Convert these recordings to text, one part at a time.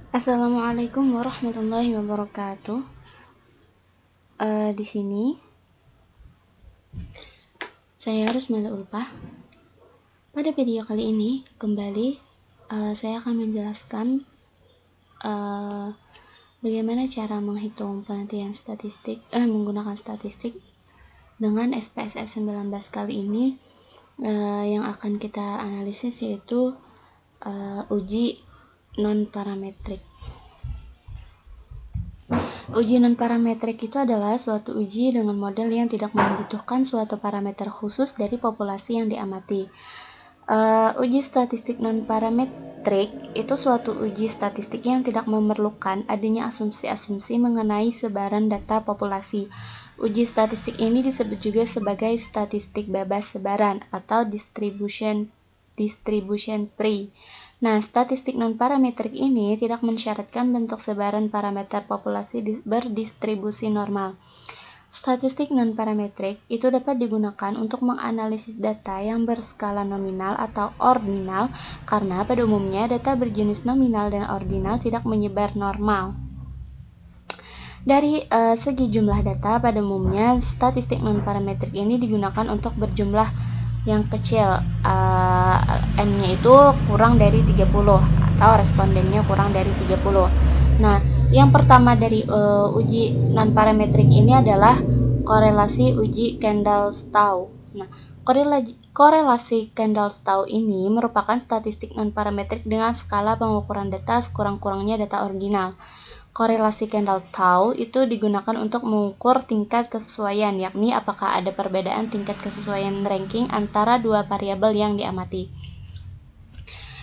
Assalamualaikum warahmatullahi wabarakatuh. Di sini saya Rusmala Ulpah. Pada video kali ini kembali saya akan menjelaskan bagaimana cara menghitung penelitian statistik menggunakan statistik dengan SPSS 19 kali ini. Yang akan kita analisis yaitu uji non-parametrik. Uji non-parametrik itu adalah suatu uji dengan model yang tidak membutuhkan suatu parameter khusus dari populasi yang diamati. Uji statistik non-parametrik itu suatu uji statistik yang tidak memerlukan adanya asumsi-asumsi mengenai sebaran data populasi. Uji statistik ini disebut juga sebagai statistik bebas sebaran atau distribution free. Nah, statistik non-parametrik ini tidak mensyaratkan bentuk sebaran parameter populasi berdistribusi normal. Statistik non-parametrik itu dapat digunakan untuk menganalisis data yang berskala nominal atau ordinal karena pada umumnya data berjenis nominal dan ordinal tidak menyebar normal. Dari segi jumlah data, pada umumnya statistik non-parametrik ini digunakan untuk berjumlah yang kecil, N-nya itu kurang dari 30 atau respondennya kurang dari 30. Nah, yang pertama dari uji non-parametrik ini adalah korelasi uji Kendall-Stowe. Nah, korelasi Kendall-Stowe ini merupakan statistik non-parametrik dengan skala pengukuran data sekurang-kurangnya data ordinal. Korelasi Kendall-Stowe itu digunakan untuk mengukur tingkat kesesuaian, yakni apakah ada perbedaan tingkat kesesuaian ranking antara dua variabel yang diamati.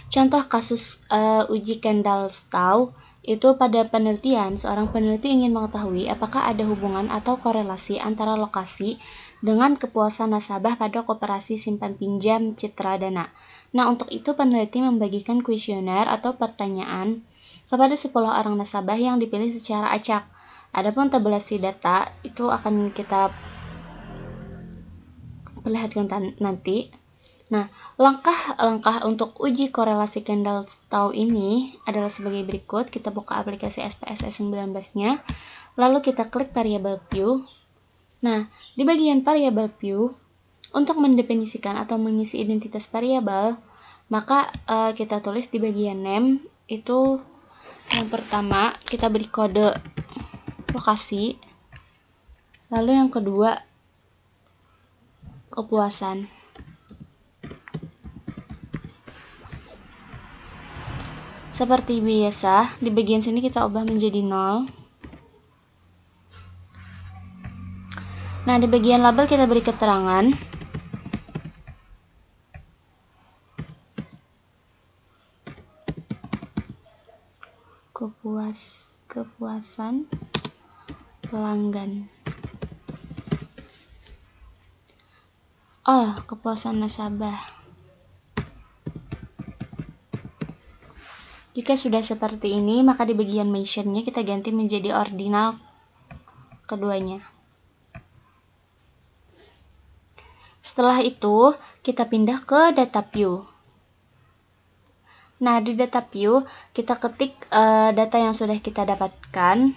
Contoh kasus uji Kendall-Stowe itu pada penelitian, seorang peneliti ingin mengetahui apakah ada hubungan atau korelasi antara lokasi dengan kepuasan nasabah pada koperasi simpan pinjam Citra Dana. Nah, untuk itu peneliti membagikan kuesioner atau pertanyaan kepada 10 orang nasabah yang dipilih secara acak. Adapun tabulasi data itu akan kita perlihatkan nanti. Nah, langkah-langkah untuk uji korelasi Kendall-Stowe ini adalah sebagai berikut. Kita buka aplikasi SPSS 19-nya, lalu kita klik variable view. Nah, di bagian variable view, untuk mendefinisikan atau mengisi identitas variabel, maka kita tulis di bagian name itu yang pertama kita beri kode lokasi, lalu yang kedua kepuasan. Seperti biasa, di bagian sini kita ubah menjadi 0. Nah, di bagian label kita beri keterangan. Kepuasan pelanggan. Kepuasan nasabah. Jika sudah seperti ini, maka di bagian mention-nya kita ganti menjadi ordinal keduanya. Setelah itu, kita pindah ke data view. Nah, di data view, kita ketik data yang sudah kita dapatkan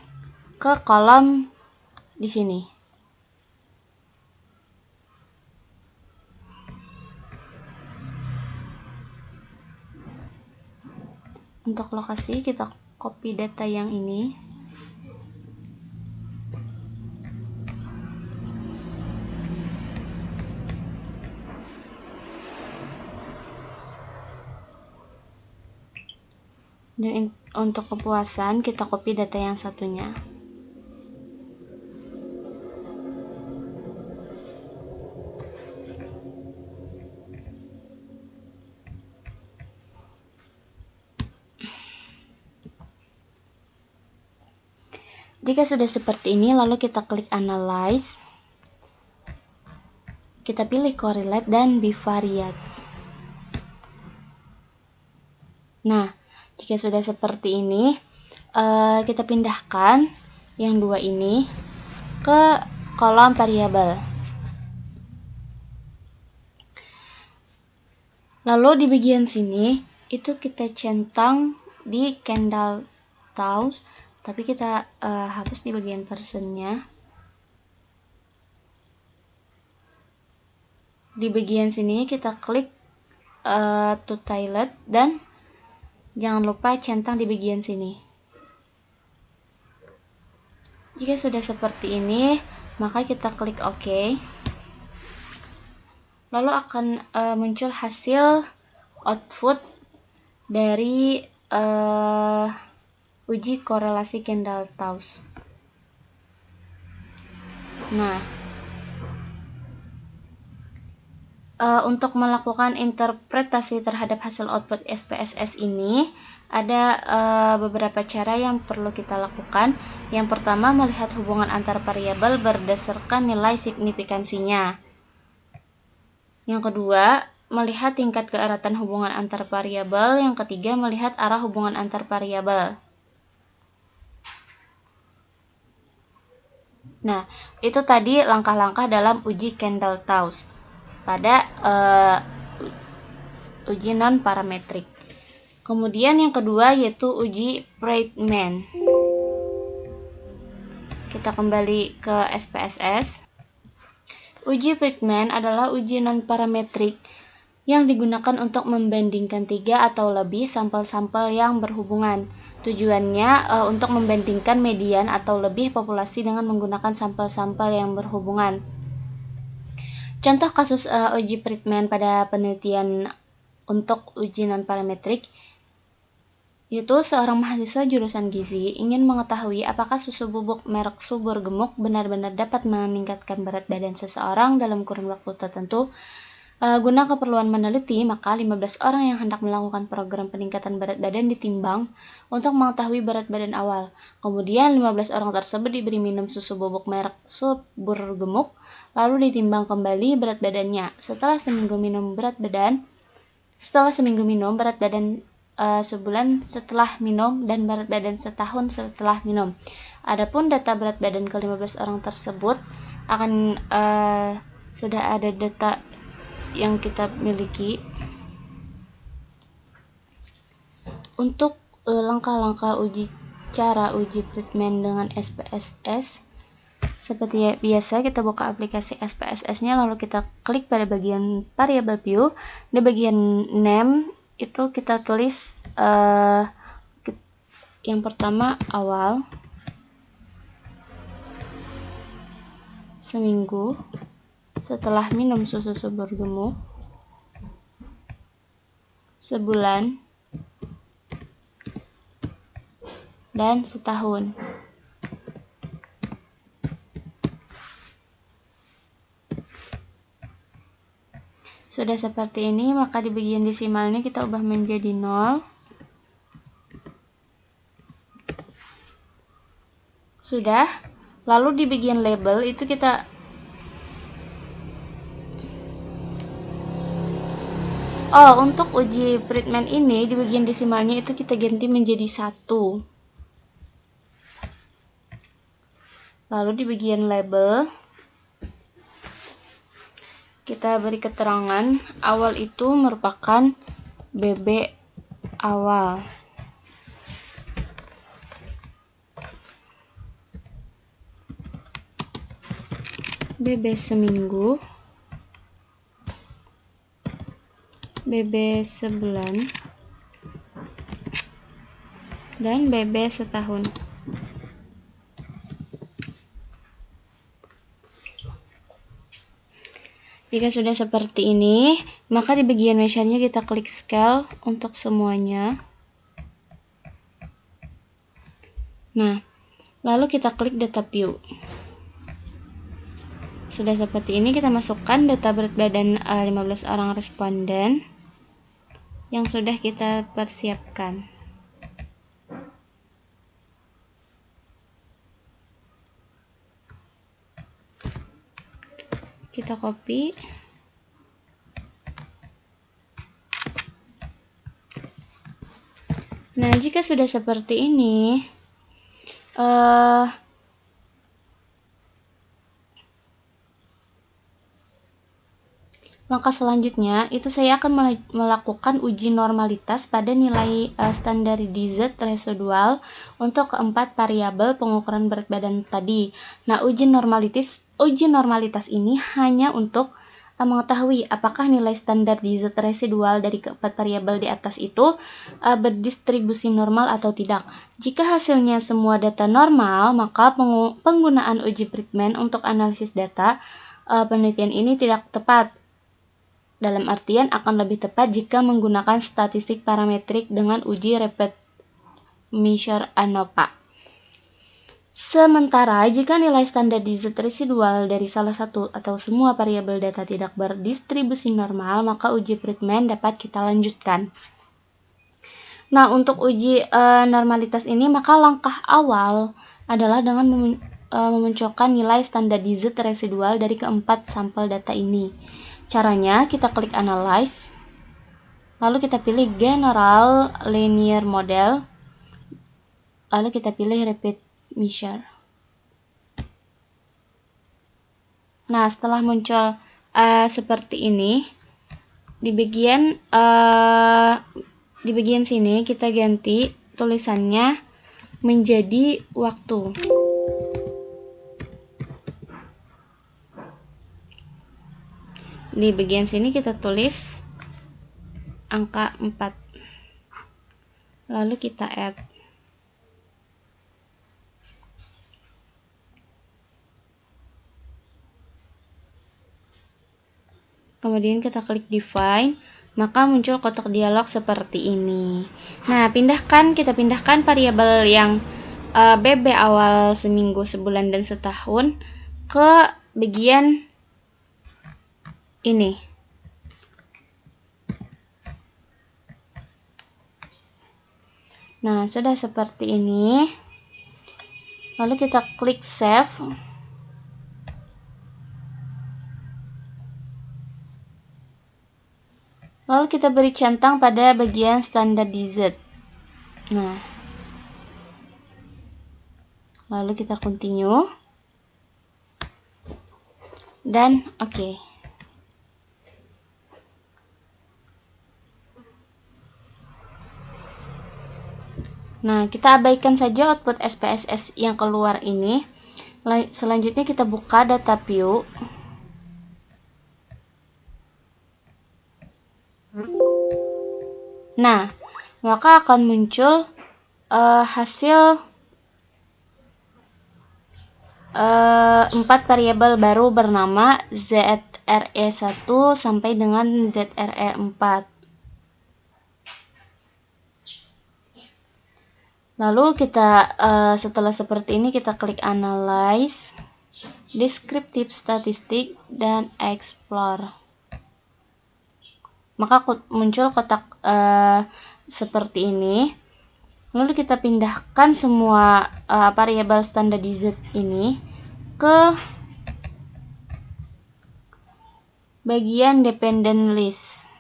ke kolom di sini. Untuk lokasi, kita copy data yang ini. Dan untuk kepuasan, kita copy data yang satunya. Jika sudah seperti ini, lalu kita klik Analyze. Kita pilih Correlate dan Bivariate. Nah, jika sudah seperti ini, kita pindahkan yang dua ini ke kolom variabel. Lalu di bagian sini, itu kita centang di Kendall Taus, tapi kita hapus di bagian personnya. Di bagian sini kita klik to toilet dan jangan lupa centang di bagian sini. Jika sudah seperti ini, maka kita klik OK. Lalu akan muncul hasil output dari uji korelasi Kendall-Taus. Nah, untuk melakukan interpretasi terhadap hasil output SPSS ini, ada beberapa cara yang perlu kita lakukan. Yang pertama, melihat hubungan antar variabel berdasarkan nilai signifikansinya. Yang kedua, melihat tingkat keeratan hubungan antar variabel. Yang ketiga, melihat arah hubungan antar variabel. Nah, itu tadi langkah-langkah dalam uji Kendall-Taus pada uji non-parametrik. Kemudian yang kedua yaitu uji Friedman. Kita kembali ke SPSS. Uji Friedman adalah uji non-parametrik yang digunakan untuk membandingkan 3 atau lebih sampel-sampel yang berhubungan. Tujuannya untuk membandingkan median atau lebih populasi dengan menggunakan sampel-sampel yang berhubungan. Contoh kasus uji Friedman pada penelitian untuk uji non-parametrik yaitu seorang mahasiswa jurusan gizi ingin mengetahui apakah susu bubuk merek Subur Gemuk benar-benar dapat meningkatkan berat badan seseorang dalam kurun waktu tertentu. Guna keperluan meneliti, maka 15 orang yang hendak melakukan program peningkatan berat badan ditimbang untuk mengetahui berat badan awal. Kemudian 15 orang tersebut diberi minum susu bubuk merek Subur Gemuk, lalu ditimbang kembali berat badannya. Setelah seminggu minum berat badan sebulan setelah minum dan berat badan setahun setelah minum. Adapun data berat badan ke-15 orang tersebut akan sudah ada data yang kita miliki. Untuk langkah-langkah cara uji Friedman dengan SPSS, seperti biasa kita buka aplikasi SPSS-nya, lalu kita klik pada bagian variable view. Di bagian name itu kita tulis yang pertama awal, seminggu setelah minum susu Subur Gemuk, sebulan, dan setahun. Sudah seperti ini, maka di bagian desimalnya kita ubah menjadi 0. Sudah. Lalu di bagian label itu kita untuk uji Friedman ini di bagian desimalnya itu kita ganti menjadi 1. Lalu di bagian label kita beri keterangan awal itu merupakan BB awal. BB seminggu, BB sebulan, dan BB setahun. Jika sudah seperti ini, maka di bagian measure-nya kita klik scale untuk semuanya. Nah, lalu kita klik data view. Sudah seperti ini, kita masukkan data berat badan 15 orang responden yang sudah kita persiapkan. Kita copy. Nah, jika sudah seperti ini, Langkah selanjutnya itu saya akan melakukan uji normalitas pada nilai standardized residual untuk keempat variabel pengukuran berat badan tadi. Nah, uji normalitas ini hanya untuk mengetahui apakah nilai standardized residual dari keempat variabel di atas itu berdistribusi normal atau tidak. Jika hasilnya semua data normal, maka penggunaan uji Friedman untuk analisis data penelitian ini tidak tepat. Dalam artian akan lebih tepat jika menggunakan statistik parametrik dengan uji repeat measure ANOVA. Sementara jika nilai standardized residual dari salah satu atau semua variabel data tidak berdistribusi normal, maka uji Friedman dapat kita lanjutkan. Nah, untuk uji normalitas ini, maka langkah awal adalah dengan memunculkan nilai standardized residual dari keempat sampel data ini. Caranya, kita klik Analyze, lalu kita pilih General Linear Model, lalu kita pilih Repeat Measure. Nah, setelah muncul seperti ini, di bagian sini kita ganti tulisannya menjadi waktu. Di bagian sini kita tulis angka 4. Lalu kita add. Kemudian kita klik define, maka muncul kotak dialog seperti ini. Nah, kita pindahkan variabel yang BB awal seminggu, sebulan, dan setahun ke bagian ini. Nah, sudah seperti ini. Lalu kita klik save. Lalu kita beri centang pada bagian standardized. Nah, lalu kita continue. Dan oke. Nah, kita abaikan saja output SPSS yang keluar ini. Selanjutnya kita buka data view. Nah, maka akan muncul hasil 4 variabel baru bernama ZRE1 sampai dengan ZRE4. Lalu kita setelah seperti ini kita klik Analyze, Descriptive Statistic, dan Explore. Maka muncul kotak seperti ini. Lalu kita pindahkan semua variabel standardized ini ke bagian dependent list.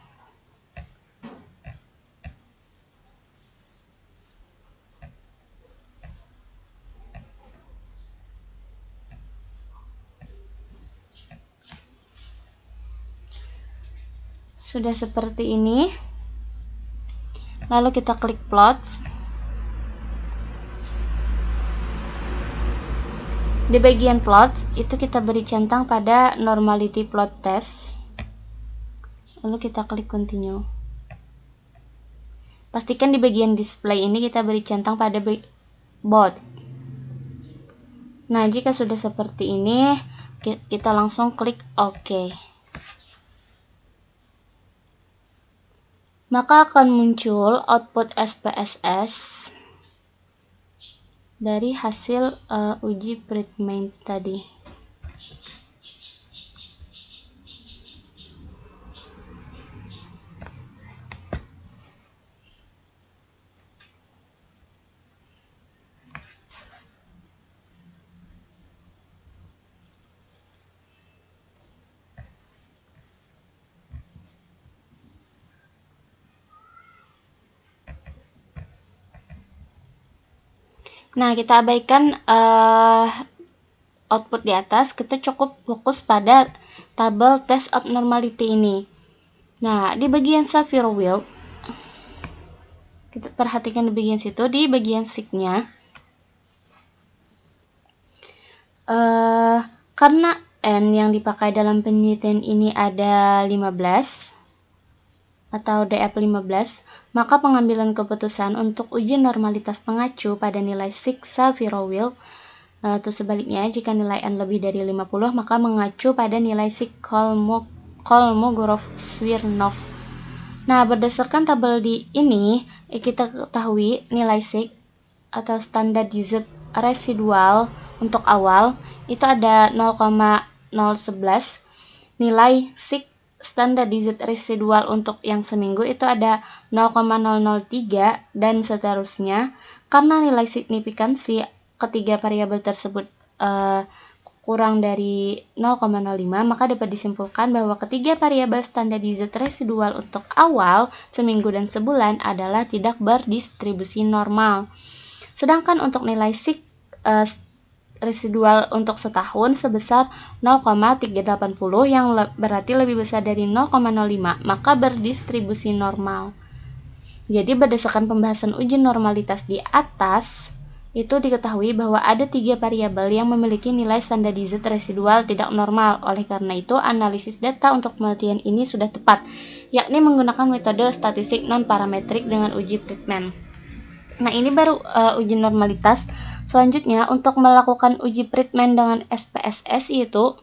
Sudah seperti ini. Lalu kita klik plots. Di bagian plots itu kita beri centang pada normality plot test. Lalu kita klik continue. Pastikan di bagian display ini kita beri centang pada both. Nah, jika sudah seperti ini, kita langsung klik OK. Maka akan muncul output SPSS dari hasil uji Friedman tadi. Nah, kita abaikan output di atas, kita cukup fokus pada tabel test abnormality ini. Nah, di bagian Shapiro Wilk, kita perhatikan di bagian situ, di bagian seek-nya, karena N yang dipakai dalam penelitian ini ada 15 atau DF15, maka pengambilan keputusan untuk uji normalitas pengacu pada nilai seek Shapiro Wilk, atau sebaliknya, jika nilai N lebih dari 50, maka mengacu pada nilai seek Kolmogorov-Smirnov. Nah, berdasarkan tabel di ini, kita ketahui nilai seek atau standardized residual untuk awal itu ada 0,011. Nilai seek standardized residual untuk yang seminggu itu ada 0,003 dan seterusnya. Karena nilai signifikansi ketiga variabel tersebut kurang dari 0,05, maka dapat disimpulkan bahwa ketiga variabel standardized residual untuk awal, seminggu, dan sebulan adalah tidak berdistribusi normal. Sedangkan untuk nilai seek residual untuk setahun sebesar 0,380 yang berarti lebih besar dari 0,05, maka berdistribusi normal. Jadi berdasarkan pembahasan uji normalitas di atas, itu diketahui bahwa ada 3 variabel yang memiliki nilai standardized residual tidak normal. Oleh karena itu, analisis data untuk penelitian ini sudah tepat, yakni menggunakan metode statistik non-parametrik dengan uji Friedman. Nah, ini baru uji normalitas. Selanjutnya, untuk melakukan uji Friedman dengan SPSS yaitu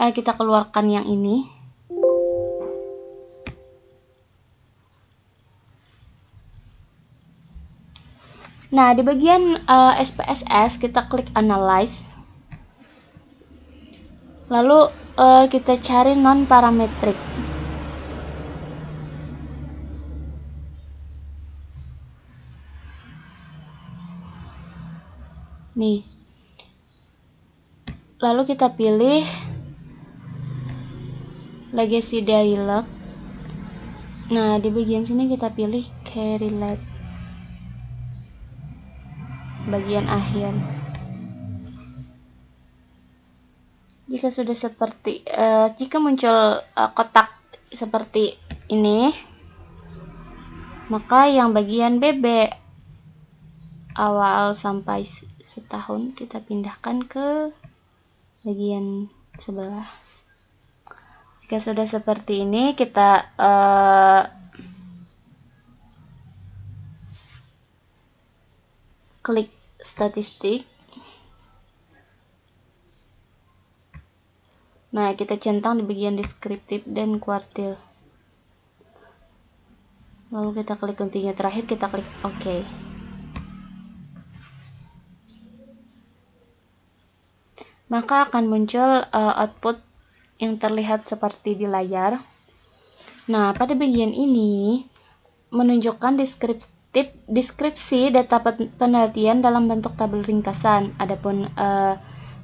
kita keluarkan yang ini. Nah, di bagian SPSS kita klik Analyze. Lalu kita cari non-parametric. Nih. Lalu kita pilih Legacy Dialog. Nah, di bagian sini kita pilih Correlate. Bagian akhir. Jika sudah seperti jika muncul kotak seperti ini, maka yang bagian BB awal sampai setahun kita pindahkan ke bagian sebelah. Jika sudah seperti ini, kita klik statistik. Nah, kita centang di bagian deskriptif dan kuartil. Lalu kita klik continue. Terakhir kita klik OK. Maka akan muncul output yang terlihat seperti di layar. Nah, pada bagian ini menunjukkan deskripsi data penelitian dalam bentuk tabel ringkasan. Adapun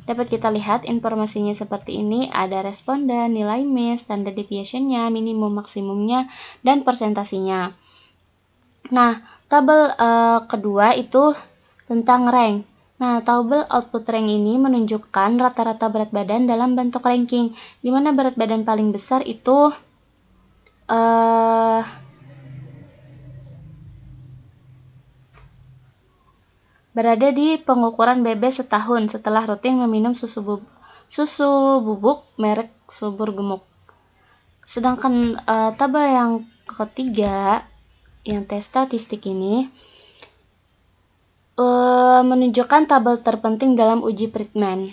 dapat kita lihat informasinya seperti ini, ada responden, nilai mean, standard deviation-nya, minimum maksimumnya, dan persentasinya. Nah, tabel kedua itu tentang rank. Nah, tabel output rank ini menunjukkan rata-rata berat badan dalam bentuk ranking, di mana berat badan paling besar itu berada di pengukuran BB setahun setelah rutin meminum susu bubuk merek Subur Gemuk. Sedangkan tabel yang ketiga, yang tes statistik ini, menunjukkan tabel terpenting dalam uji Friedman.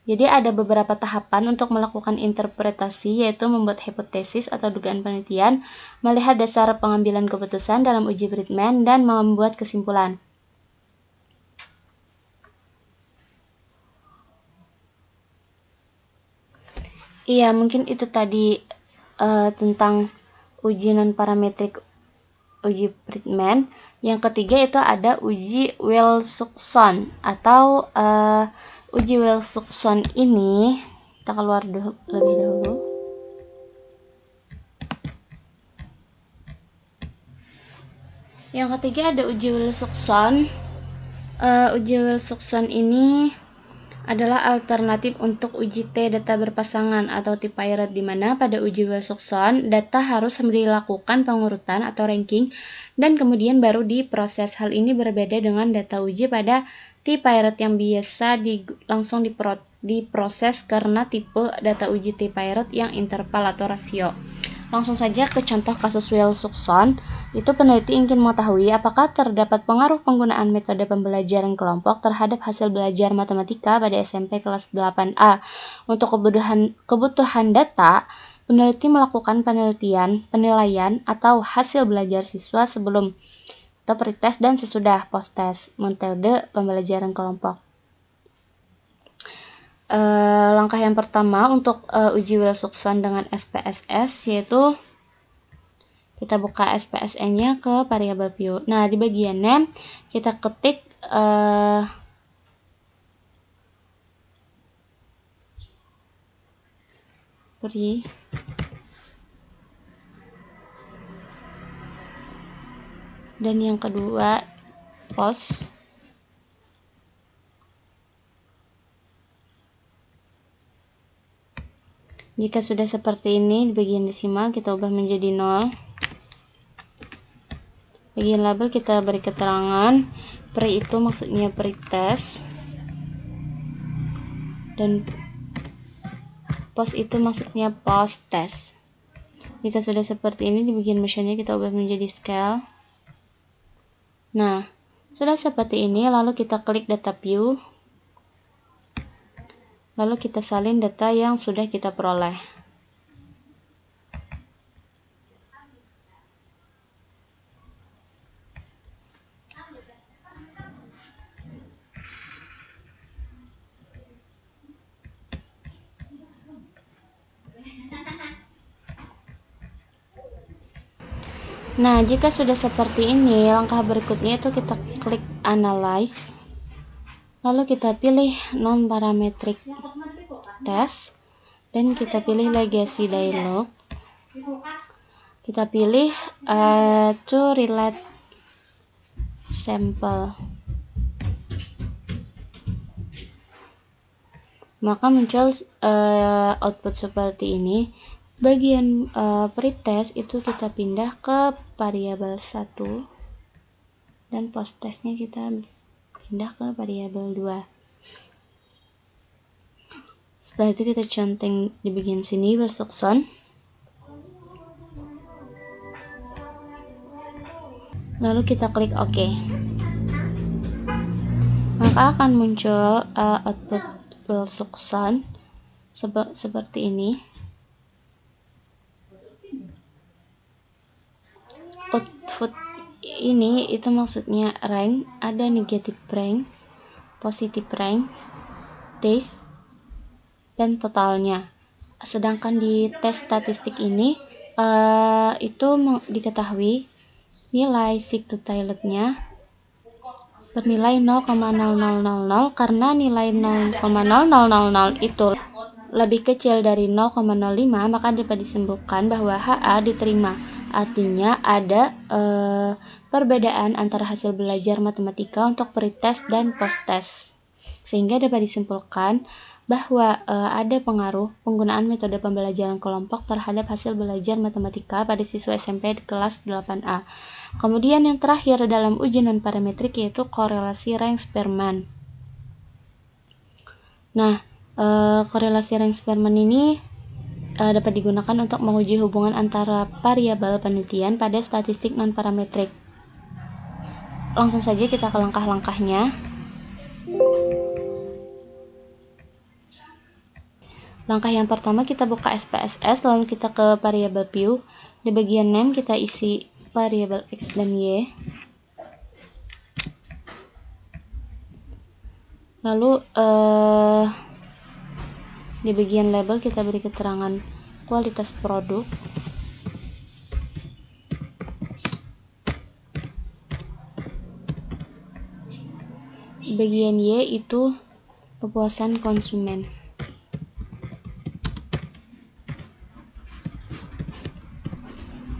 Jadi ada beberapa tahapan untuk melakukan interpretasi, yaitu membuat hipotesis atau dugaan penelitian, melihat dasar pengambilan keputusan dalam uji Friedman, dan membuat kesimpulan. Iya, mungkin itu tadi tentang uji non-parametrik uji Friedman. Yang ketiga itu ada uji Wilson atau uji Wilson ini kita keluar lebih dahulu. Yang ketiga ada uji Wilson. Uji Wilson ini adalah alternatif untuk uji T data berpasangan atau T-Pirate, di mana pada uji Wilson data harus dilakukan pengurutan atau ranking dan kemudian baru diproses. Hal ini berbeda dengan data uji pada T-Pirate yang biasa langsung diproses karena tipe data uji T-Pirate yang interval atau rasio. Langsung saja ke contoh kasus Wilson. Itu peneliti ingin mengetahui apakah terdapat pengaruh penggunaan metode pembelajaran kelompok terhadap hasil belajar matematika pada SMP kelas 8A. Untuk kebutuhan data, peneliti melakukan penilaian atau hasil belajar siswa sebelum atau pretest dan sesudah post-test metode pembelajaran kelompok. Langkah yang pertama untuk uji Wilson dengan SPSS yaitu kita buka SPSS-nya ke variabel view. Nah, di bagian name kita ketik pre dan yang kedua post. Jika sudah seperti ini, di bagian desimal kita ubah menjadi 0. Bagian label kita beri keterangan, pre itu maksudnya pretest, dan post itu maksudnya post-test. Jika sudah seperti ini, di bagian mesinnya kita ubah menjadi scale. Nah, sudah seperti ini, lalu kita klik data view. Lalu kita salin data yang sudah kita peroleh. Nah, jika sudah seperti ini, langkah berikutnya itu kita klik analyze. Lalu kita pilih non-parametric test dan kita pilih legacy dialog. Kita pilih to relate sample. Maka muncul output seperti ini. Bagian pretest itu kita pindah ke variabel 1 dan post-testnya kita pindah ke variabel 2. Setelah itu kita conteng di bagian sini Wilson. Lalu kita klik OK. Maka akan muncul output Wilson seperti ini. Output ini itu maksudnya rank, ada negative rank, positive rank, test, dan totalnya. Sedangkan di tes statistik ini itu diketahui nilai seek to toiletnya bernilai 0,0000 karena nilai 0,0000 itu lebih kecil dari 0,05, maka dapat disimpulkan bahwa HA diterima. Artinya ada perbedaan antara hasil belajar matematika untuk pretest dan post-test. Sehingga dapat disimpulkan bahwa ada pengaruh penggunaan metode pembelajaran kelompok terhadap hasil belajar matematika pada siswa SMP di kelas 8A. Kemudian yang terakhir dalam uji non-parametrik yaitu korelasi Rank-Spearman. Nah, korelasi Rank-Spearman ini dapat digunakan untuk menguji hubungan antara variabel penelitian pada statistik non-parametrik. Langsung saja kita ke langkah-langkahnya. Langkah yang pertama kita buka SPSS, lalu kita ke variabel view. Di bagian name kita isi variabel X dan Y. Lalu di bagian label kita beri keterangan kualitas produk. Di bagian Y itu kepuasan konsumen.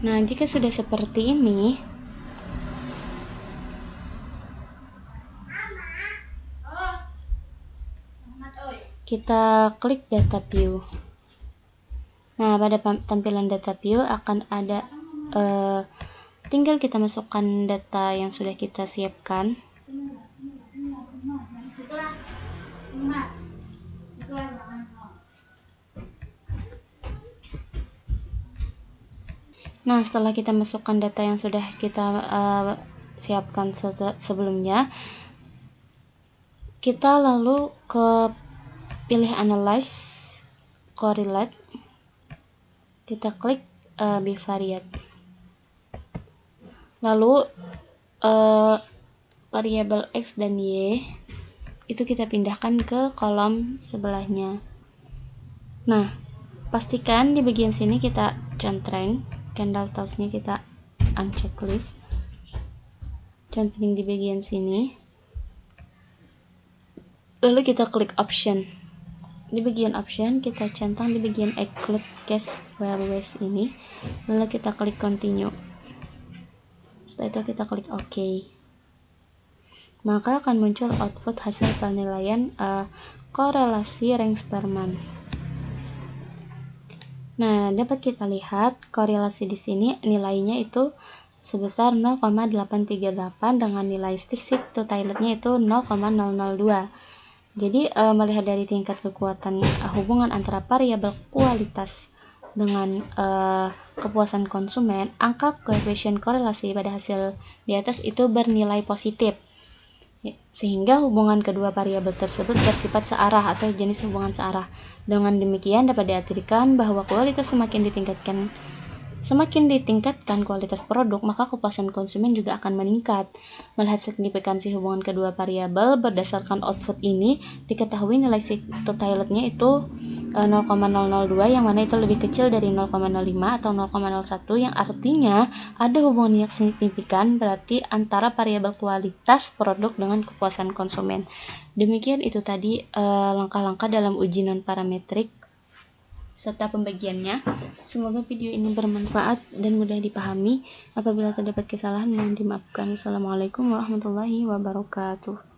Nah, jika sudah seperti ini, kita klik data view. Nah, pada tampilan data view akan ada tinggal kita masukkan data yang sudah kita siapkan. Nah, setelah kita masukkan data yang sudah kita siapkan sebelumnya, kita lalu ke pilih Analyze, Correlate, kita klik Bivariate. Lalu variabel X dan Y itu kita pindahkan ke kolom sebelahnya. Nah, pastikan di bagian sini kita constrain, candle toolsnya kita unchecklist, centering di bagian sini. Lalu kita klik option. Di bagian option kita centang di bagian exclude cache pairwise ini. Lalu kita klik continue. Setelah itu kita klik OK. Maka akan muncul output hasil penilaian korelasi rank Spearman. Nah, dapat kita lihat korelasi di sini nilainya itu sebesar 0,838 dengan nilai stick to toiletnya itu 0,002. Jadi melihat dari tingkat kekuatan hubungan antara variabel kualitas dengan kepuasan konsumen, angka koefisien korelasi pada hasil di atas itu bernilai positif. Sehingga hubungan kedua variabel tersebut bersifat searah atau jenis hubungan searah. Dengan demikian dapat diartikan bahwa kualitas semakin ditingkatkan kualitas produk, maka kepuasan konsumen juga akan meningkat. Melihat signifikansi hubungan kedua variabel berdasarkan output ini, diketahui nilai stick to toiletnya itu 0,002 yang mana itu lebih kecil dari 0,05 atau 0,01 yang artinya ada hubungan yang signifikan berarti antara variabel kualitas produk dengan kepuasan konsumen. Demikian itu tadi langkah-langkah dalam uji non-parametrik serta pembagiannya. Semoga video ini bermanfaat dan mudah dipahami. Apabila terdapat kesalahan mohon dimaafkan. Assalamualaikum warahmatullahi wabarakatuh.